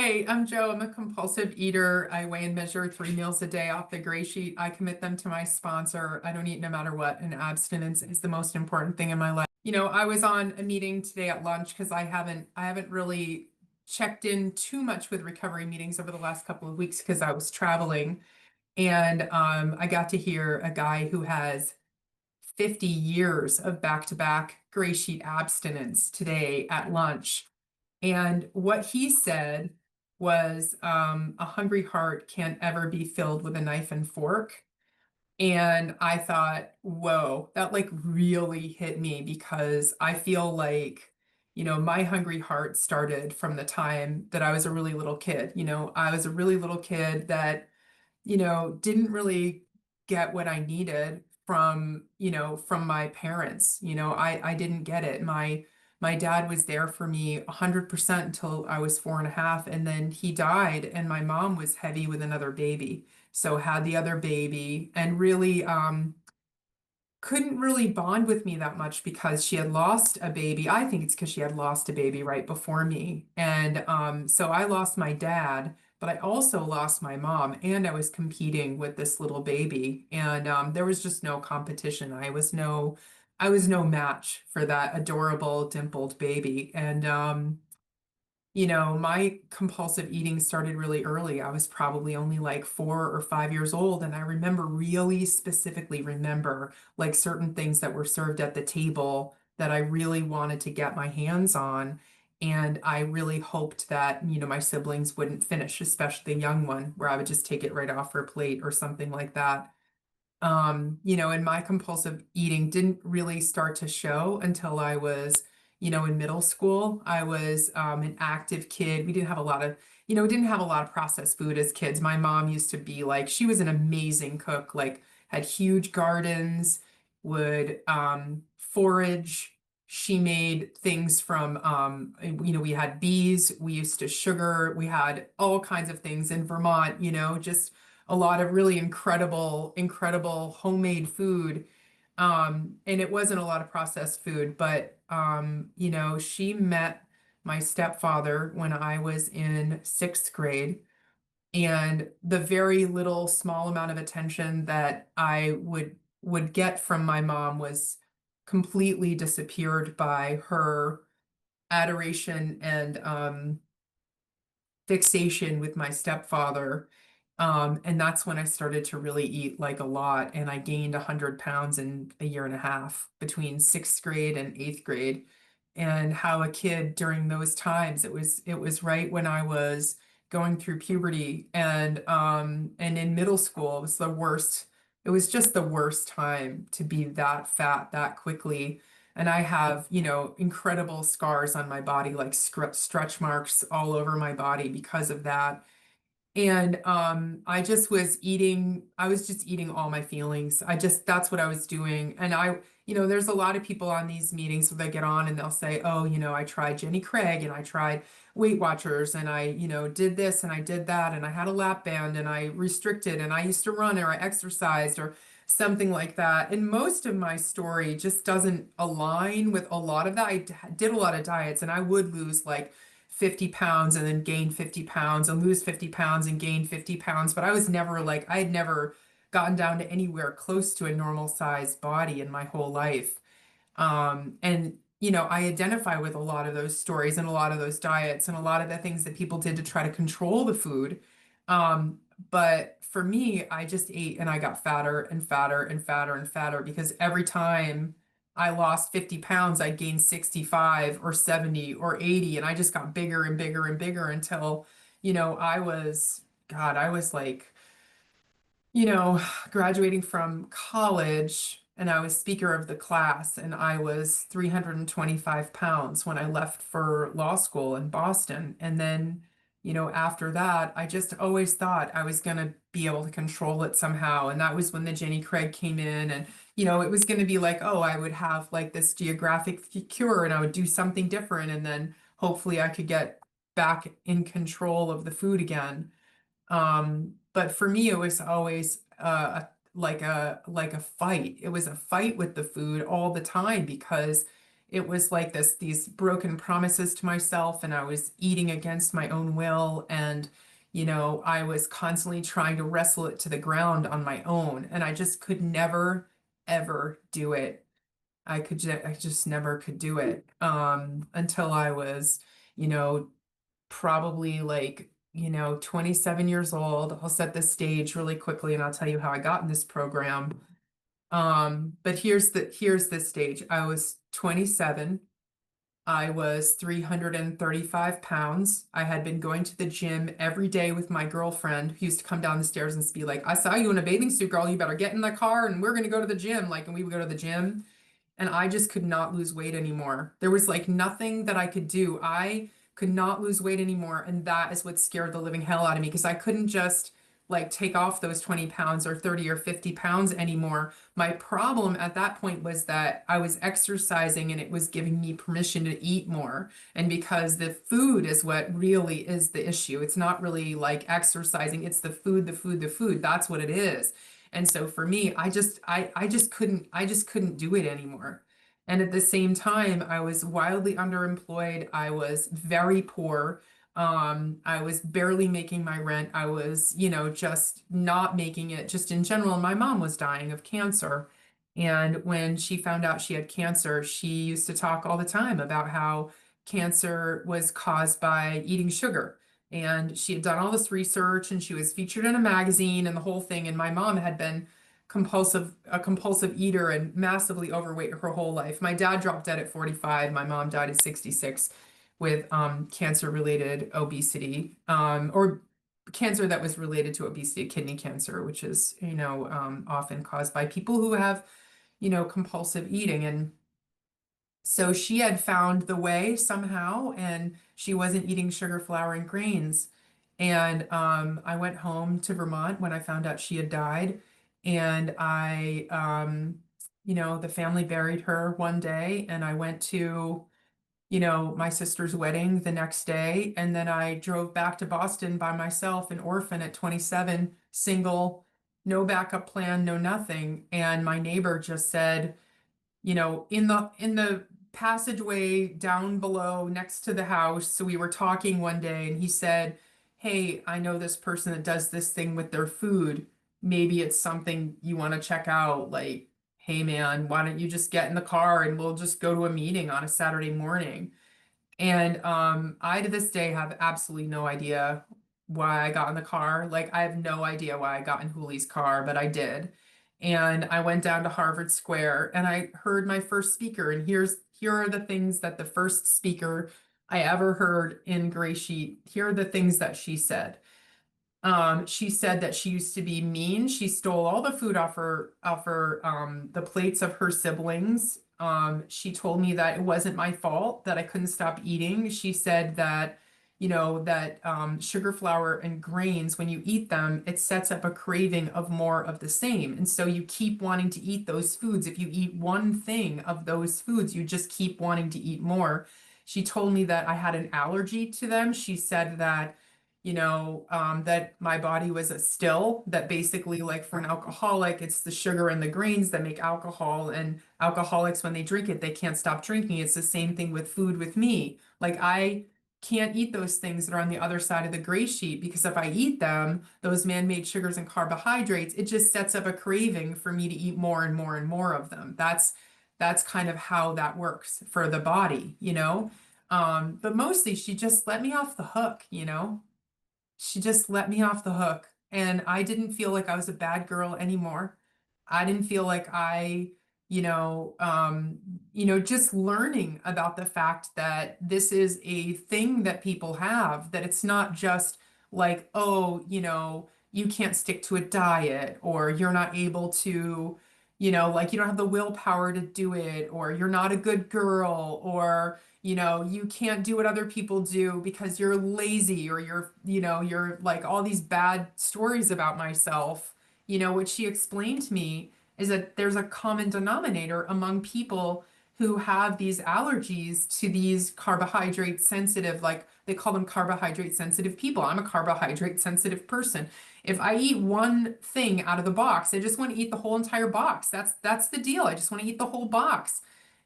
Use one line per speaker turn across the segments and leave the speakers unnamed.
Hey, I'm Joe. I'm a compulsive eater. I weigh and measure 3 meals a day off the gray sheet. I commit them to my sponsor. I don't eat no matter what, and abstinence is the most important thing in my life. I was on a meeting today at lunch because I haven't really checked in too much with recovery meetings over the last couple of weeks because I was traveling. And I got to hear a guy who has 50 years of back-to-back gray sheet abstinence today at lunch. And what he said was, a hungry heart can't ever be filled with a knife and fork. And I thought, whoa, that like really hit me because I feel like, my hungry heart started from the time that I was a really little kid. I was a really little kid that didn't really get what I needed from my parents. I didn't get it. My dad was there for me 100% until I was 4.5, and then he died, and my mom was heavy with another baby. So had the other baby and really couldn't really bond with me that much because she had lost a baby. I think it's because she had lost a baby right before me. And so I lost my dad, but I also lost my mom, and I was competing with this little baby. And there was just no competition. I was no match for that adorable dimpled baby. And my compulsive eating started really early. I was probably only like 4 or 5 years old, and I remember really specifically remember like certain things that were served at the table that I really wanted to get my hands on. And I really hoped that, my siblings wouldn't finish, especially the young one, where I would just take it right off her plate or something like that. And my compulsive eating didn't really start to show until I was, in middle school. I was an active kid. We didn't have a lot of processed food as kids. My mom used to be like, she was an amazing cook, like had huge gardens, would forage. She made things from, we had bees, we used to sugar, we had all kinds of things in Vermont, just a lot of really incredible, incredible homemade food. And it wasn't a lot of processed food, but she met my stepfather when I was in 6th grade. And the very little small amount of attention that I would get from my mom was completely disappeared by her adoration and fixation with my stepfather. And that's when I started to really eat like a lot. And I gained 100 pounds in a year and a half between 6th grade and 8th grade. And how a kid during those times, it was right when I was going through puberty and in middle school, it was the worst. It was just the worst time to be that fat that quickly. And I have, incredible scars on my body, like stretch marks all over my body because of that. And I was just eating all my feelings. That's what I was doing. And there's a lot of people on these meetings where they get on and they'll say, oh, I tried Jenny Craig and I tried Weight Watchers and I, did this and I did that and I had a lap band and I restricted and I used to run or I exercised or something like that. And most of my story just doesn't align with a lot of that. Did a lot of diets and I would lose like 50 pounds and then gain 50 pounds and lose 50 pounds and gain 50 pounds. But I had never gotten down to anywhere close to a normal sized body in my whole life. And I identify with a lot of those stories and a lot of those diets and a lot of the things that people did to try to control the food. Um, but for me, I just ate and I got fatter and fatter and fatter and fatter because every time I lost 50 pounds, I gained 65 or 70 or 80, and I just got bigger and bigger and bigger until, I was like, you know, graduating from college and I was speaker of the class and I was 325 pounds when I left for law school in Boston. And then, after that, I just always thought I was going to be able to control it somehow. And that was when the Jenny Craig came in and, it was going to be like, oh, I would have like this geographic cure and I would do something different. And then hopefully I could get back in control of the food again. But for me, it was always like a fight. It was a fight with the food all the time because it was like these broken promises to myself, and I was eating against my own will. And, I was constantly trying to wrestle it to the ground on my own. And I just could never, ever do it. I just never could do it. Until I was, you know, probably like, 27 years old. I'll set the stage really quickly and I'll tell you how I got in this program. But here's the stage. I was 27. I was 335 pounds. I had been going to the gym every day with my girlfriend who used to come down the stairs and be like, I saw you in a bathing suit, girl. You better get in the car and we're gonna go to the gym. Like, and we would go to the gym and I just could not lose weight anymore. There was like nothing that I could do. I could not lose weight anymore. And that is what scared the living hell out of me because I couldn't just like take off those 20 pounds or 30 or 50 pounds anymore. My problem at that point was that I was exercising and it was giving me permission to eat more. And because the food is what really is the issue. It's not really like exercising, it's the food, the food, the food. That's what it is. And so for me, I just couldn't do it anymore. And at the same time, I was wildly underemployed. I was very poor. I was barely making my rent. I was, just not making it just in general. And my mom was dying of cancer. And when she found out she had cancer, she used to talk all the time about how cancer was caused by eating sugar. And she had done all this research and she was featured in a magazine and the whole thing. And my mom had been a compulsive eater and massively overweight her whole life. My dad dropped dead at 45. My mom died at 66 with cancer-related obesity, or cancer that was related to obesity, kidney cancer, which is, often caused by people who have, compulsive eating. And so she had found the way somehow, and she wasn't eating sugar, flour, and grains. And I went home to Vermont when I found out she had died. And the family buried her one day, and I went to, my sister's wedding the next day. And then I drove back to Boston by myself, an orphan at 27, single, no backup plan, no nothing. And my neighbor just said, in the passageway down below next to the house. So we were talking one day and he said, "Hey, I know this person that does this thing with their food. Maybe it's something you want to check out. Like, hey man, why don't you just get in the car and we'll just go to a meeting on a Saturday morning?" And I to this day have absolutely no idea why I got in the car. Like, I have no idea why I got in Hoolie's car, but I did. And I went down to Harvard Square and I heard my first speaker. And here are the things that the first speaker I ever heard in Gray Sheet. Here are the things that she said. She said that she used to be mean. She stole all the food off the plates of her siblings. She told me that it wasn't my fault that I couldn't stop eating. She said that, sugar, flour, and grains, when you eat them, it sets up a craving of more of the same. And so you keep wanting to eat those foods. If you eat one thing of those foods, you just keep wanting to eat more. She told me that I had an allergy to them. She said that that my body was a still, that basically, like for an alcoholic, it's the sugar and the grains that make alcohol. And alcoholics, when they drink it, they can't stop drinking. It's the same thing with food with me. Like, I can't eat those things that are on the other side of the gray sheet because if I eat them, those man-made sugars and carbohydrates, it just sets up a craving for me to eat more and more and more of them. That's kind of how that works for the body. But mostly she just let me off the hook. She just let me off the hook. And I didn't feel like I was a bad girl anymore. I didn't feel like just learning about the fact that this is a thing that people have, that it's not just like, oh, you can't stick to a diet, or you're not able to, like you don't have the willpower to do it, or you're not a good girl, or you can't do what other people do because you're lazy, or you're like all these bad stories about myself. What she explained to me is that there's a common denominator among people who have these allergies to these carbohydrate sensitive, like they call them carbohydrate sensitive people. I'm a carbohydrate sensitive person. If I eat one thing out of the box, I just want to eat the whole entire box. That's the deal. I just want to eat the whole box.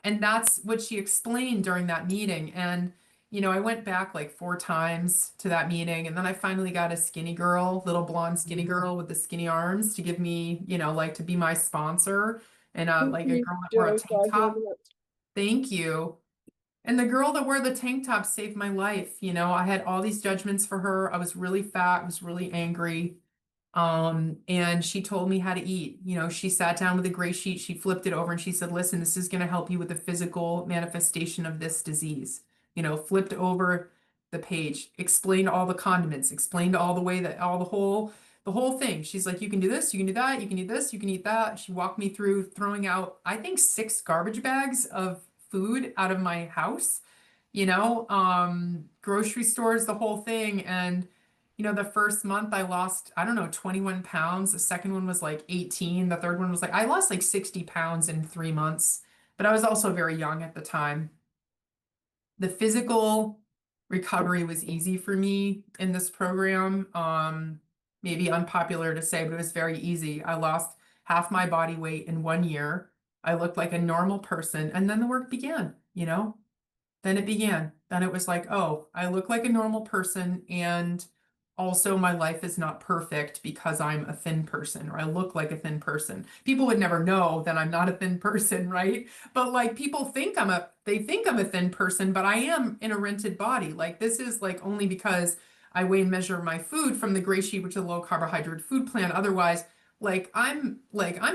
And that's what she explained during that meeting. And, I went back like 4 times to that meeting. And then I finally got a skinny girl, little blonde skinny girl with the skinny arms to give me, like to be my sponsor. And like a
You
girl that wore a
doing
tank
5 more
top.
minutes.
Thank you. And the girl that wore the tank top saved my life. I had all these judgments for her. I was really fat, I was really angry. And she told me how to eat. She sat down with a gray sheet, she flipped it over and she said, listen, this is going to help you with the physical manifestation of this disease. Flipped over the page, explained all the condiments, explained all the way that all the whole thing. She's like, you can do this, you can do that, you can eat this, you can eat that. She walked me through throwing out, I think, 6 garbage bags of food out of my house, grocery stores, the whole thing. And the first month I lost, I don't know, 21 pounds. The second one was like 18. The third one was like, I lost like 60 pounds in 3 months, but I was also very young at the time. The physical recovery was easy for me in this program. Maybe unpopular to say, but it was very easy. I lost half my body weight in 1 year. I looked like a normal person, and then the work began. Then it began. Then it was like, oh, I look like a normal person, and also my life is not perfect because I'm a thin person or I look like a thin person. People would never know that I'm not a thin person, right? But like people think they think I'm a thin person, but I am in a rented body. Like this is like only because I weigh and measure my food from the gray sheet, which is a low carbohydrate food plan. Otherwise, I'm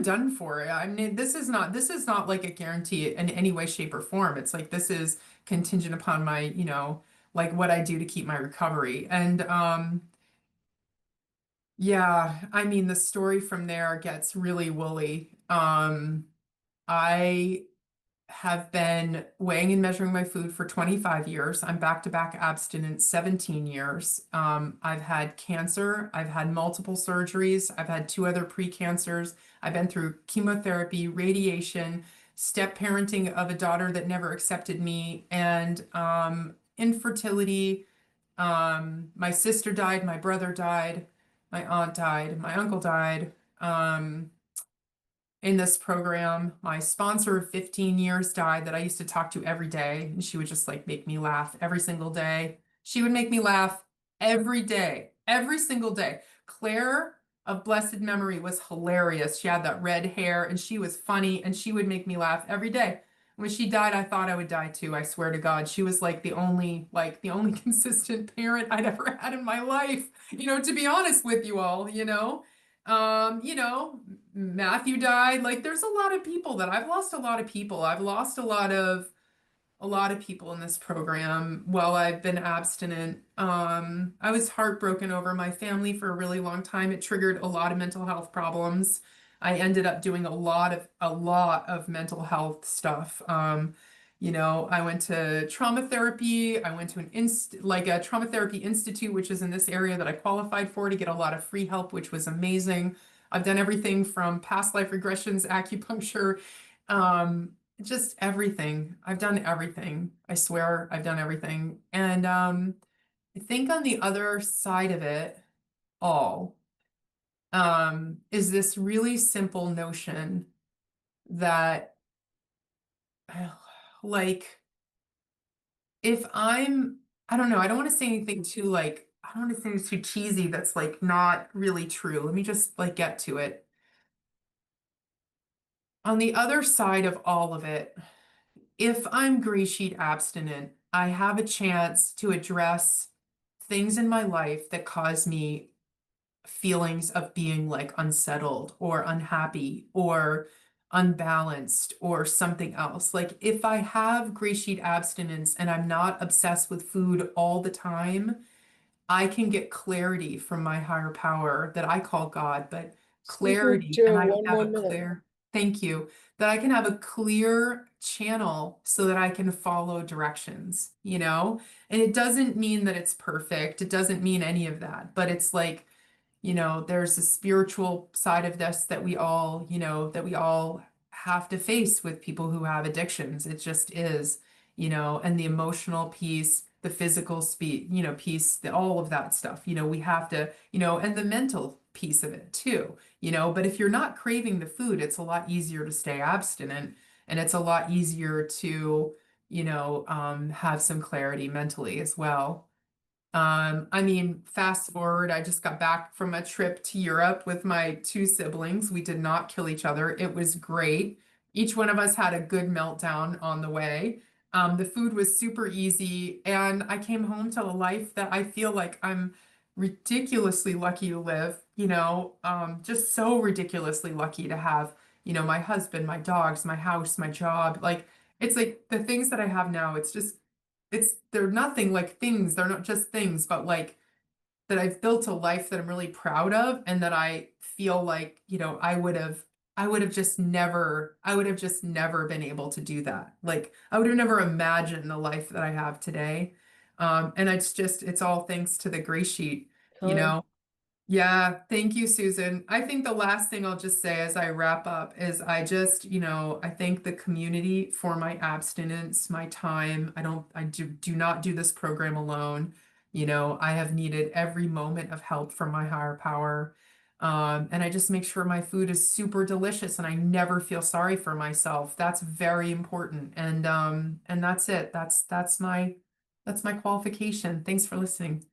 done for it. I mean, this is not like a guarantee in any way, shape, or form. It's like this is contingent upon my, like what I do to keep my recovery. And yeah, I mean the story from there gets really woolly. I have been weighing and measuring my food for 25 years. I'm back to back abstinent 17 years. I've had cancer. I've had multiple surgeries. I've had 2 other pre-cancers. I've been through chemotherapy, radiation, step parenting of a daughter that never accepted me, and infertility. My sister died, my brother died, my aunt died, my uncle died. In this program. My sponsor of 15 years died that I used to talk to every day, and she would just like make me laugh every single day. She would make me laugh every day, every single day. Claire of blessed memory was hilarious. She had that red hair and she was funny and she would make me laugh every day. When she died, I thought I would die too. I swear to God. She was like the only consistent parent I'd ever had in my life, to be honest with you all. Matthew died. Like there's a lot of people that I've lost a lot of people. I've lost a lot of people in this program while I've been abstinent. I was heartbroken over my family for a really long time. It triggered a lot of mental health problems. I ended up doing a lot of mental health stuff. I went to trauma therapy. I went to a trauma therapy institute, which is in this area that I qualified for to get a lot of free help, which was amazing. I've done everything from past life regressions, acupuncture, just everything. I've done everything. I swear I've done everything. And I think on the other side of it all, is this really simple notion that like if I don't know, I don't want to say anything too like I don't want to say anything too cheesy that's like not really true. Let me just like get to it. On the other side of all of it, if I'm gray sheet abstinent, I have a chance to address things in my life that cause me feelings of being like unsettled or unhappy or unbalanced or something else. Like if I have gray sheet abstinence and I'm not obsessed with food all the time, I can get clarity from my higher power that I call God, but
Speaking
clarity, and
to
I can
one
have
more
a
minute.
thank you, that I can have a clear channel so that I can follow directions. And it doesn't mean that it's perfect. It doesn't mean any of that, but it's like, there's a spiritual side of this that we all have to face with people who have addictions. It just is, and the emotional piece, the physical piece, all of that stuff. We have to, and the mental piece of it too. But if you're not craving the food, it's a lot easier to stay abstinent. and it's a lot easier to, have some clarity mentally as well. I mean, fast forward, I just got back from a trip to Europe with my two siblings. We did not kill each other. It was great. Each one of us had a good meltdown on the way. The food was super easy, and I came home to a life that I feel like I'm ridiculously lucky to live, just so ridiculously lucky to have, my husband, my dogs, my house, my job. Like, it's like the things that I have now, they're nothing like things. They're not just things, but like that I've built a life that I'm really proud of and that I feel like, I would have just never been able to do that. Like I would have never imagined the life that I have today. And it's all thanks to the gray sheet, you
Totally.
know. Yeah, thank you, Susan. I think the last thing I'll just say as I wrap up is I thank the community for my abstinence, my time. I do not do this program alone. I have needed every moment of help from my higher power. And I just make sure my food is super delicious and I never feel sorry for myself. That's very important. And that's it. That's my qualification. Thanks for listening.